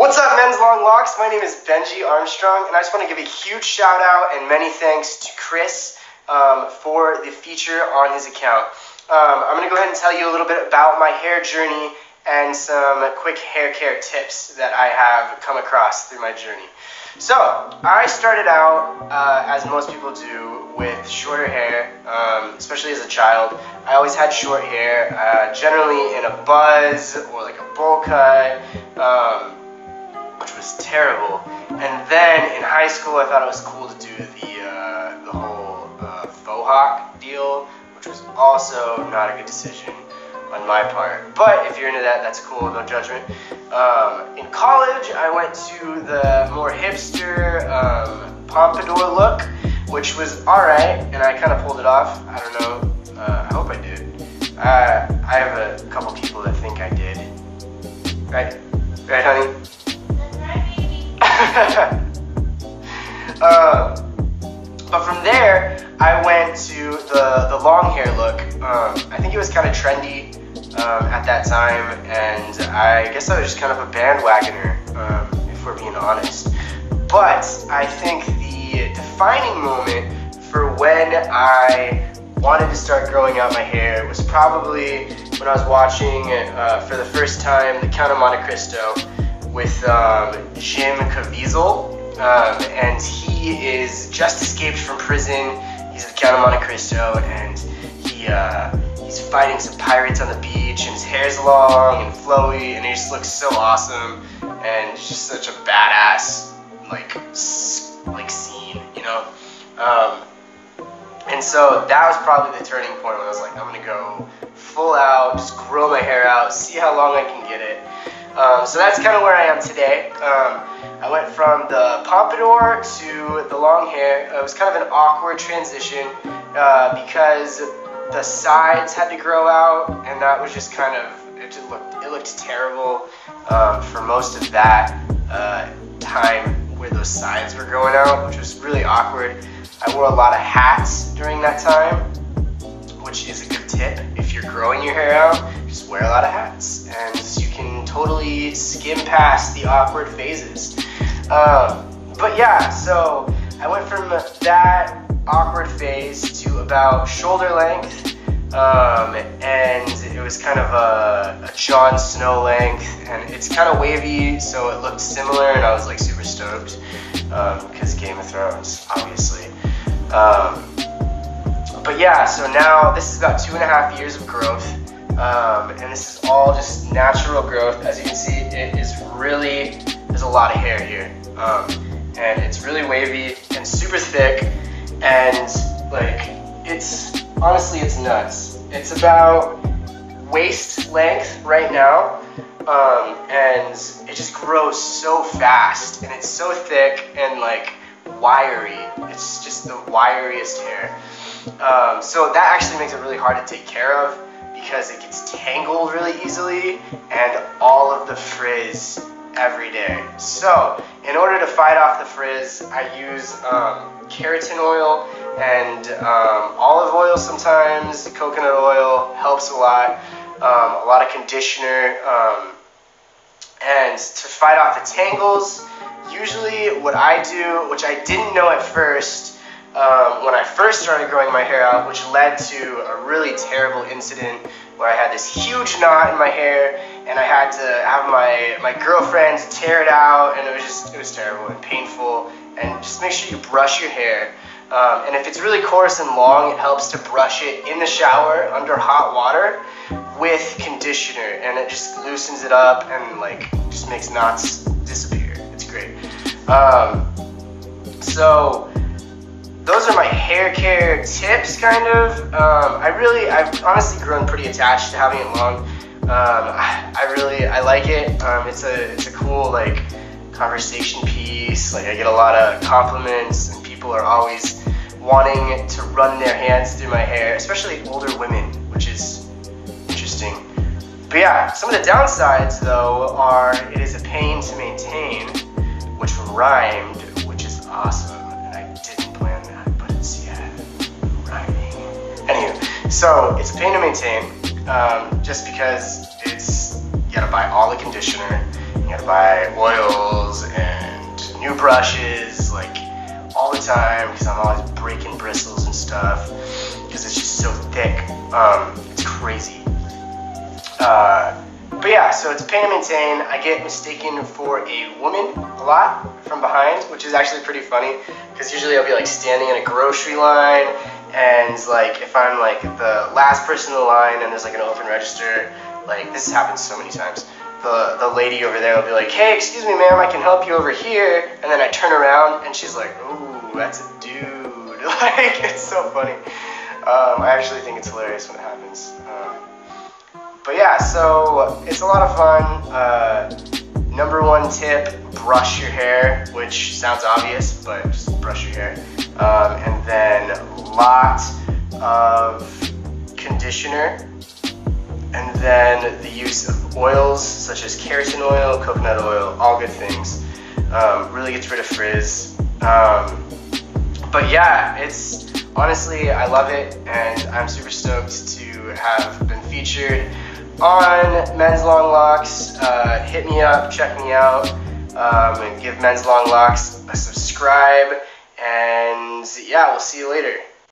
What's up, men's long locks? My name is Benji Armstrong, and I just want to give a huge shout out and many thanks to Chris for the feature on his account. I'm going to go ahead and tell you a little bit about my hair journey and some quick hair care tips that I have come across through my journey. So, I started out, as most people do, with shorter hair, especially as a child. I always had short hair, generally in a buzz or like a bowl cut, which was terrible. And then in high school, I thought it was cool to do the whole faux hawk deal, which was also not a good decision on my part. But if you're into that, that's cool, no judgment. In college, I went to the more hipster pompadour look, which was alright, and I kind of pulled it off. I don't know. I hope I did. I have a couple people that think I did. Right? Right, honey? But from there, I went to the long hair look. I think it was kind of trendy at that time, and I guess I was just kind of a bandwagoner, if we're being honest. But I think the defining moment for when I wanted to start growing out my hair was probably when I was watching for the first time The Count of Monte Cristo with Jim Caviezel, and he is just escaped from prison. He's the Count of Monte Cristo, and he's fighting some pirates on the beach, and his hair's long and flowy, and he just looks so awesome, and he's just such a badass like scene, you know. And so that was probably the turning point when I was like, I'm gonna go full out, just grow my hair out, see how long I can get it. So that's kind of where I am today. I went from the pompadour to the long hair. It was kind of an awkward transition because the sides had to grow out, and that was just kind of, it looked terrible for most of that time where those sides were growing out, which was really awkward. I wore a lot of hats during that time, which is a good tip. If you're growing your hair out, just wear a lot of hats, and you can totally skim past the awkward phases. But yeah, so I went from that awkward phase to about shoulder length, and it was kind of a Jon Snow length, and it's kind of wavy, so it looked similar, and I was like super stoked, because Game of Thrones, obviously. But yeah, so now this is about 2.5 years of growth, and this is all just natural growth. As you can see, there's a lot of hair here, and it's really wavy and super thick, and like, honestly, it's nuts. It's about waist length right now, and it just grows so fast, and it's so thick and like wiry. It's just the wiriest hair. So that actually makes it really hard to take care of because it gets tangled really easily, and all of the frizz every day. So in order to fight off the frizz, I use keratin oil and olive oil sometimes. Coconut oil helps a lot of conditioner, and to fight off the tangles, usually what I do, which I didn't know at first when I first started growing my hair out, which led to a really terrible incident where I had this huge knot in my hair, and I had to have my girlfriend tear it out, and it was terrible and painful. And just make sure you brush your hair, and if it's really coarse and long, it helps to brush it in the shower under hot water with conditioner, and it just loosens it up and like just makes knots disappear. It's great. So those are my hair care tips, kind of. I've honestly grown pretty attached to having it long. I like it. It's a cool like conversation piece. Like, I get a lot of compliments, and people are always wanting to run their hands through my hair, especially older women, which is interesting. But yeah, some of the downsides though are it is a pain to maintain, which rhymed, which is awesome. And I didn't plan that, but it's rhyming. Anywho, so it's a pain to maintain, just because it's you gotta buy all the conditioner, you gotta buy oils and new brushes, like all the time, because I'm always breaking bristles and stuff, because it's just so thick. It's crazy. But yeah, so it's a pain to maintain. I get mistaken for a woman a lot from behind, which is actually pretty funny, because usually I'll be like standing in a grocery line, and like if I'm like the last person in the line and there's like an open register, like this has happened so many times. The lady over there will be like, hey, excuse me, ma'am, I can help you over here. And then I turn around and she's like, ooh, that's a dude. Like, it's so funny. I actually think it's hilarious when it happens. But yeah, so it's a lot of fun. Number one tip, brush your hair, which sounds obvious, but just brush your hair. And then lot of conditioner. And then the use of oils such as keratin oil, coconut oil, all good things. Really gets rid of frizz. But yeah, it's honestly, I love it, and I'm super stoked to have been featured on Men's Long Locks. Hit me up, check me out, and give Men's Long Locks a subscribe. And yeah, we'll see you later.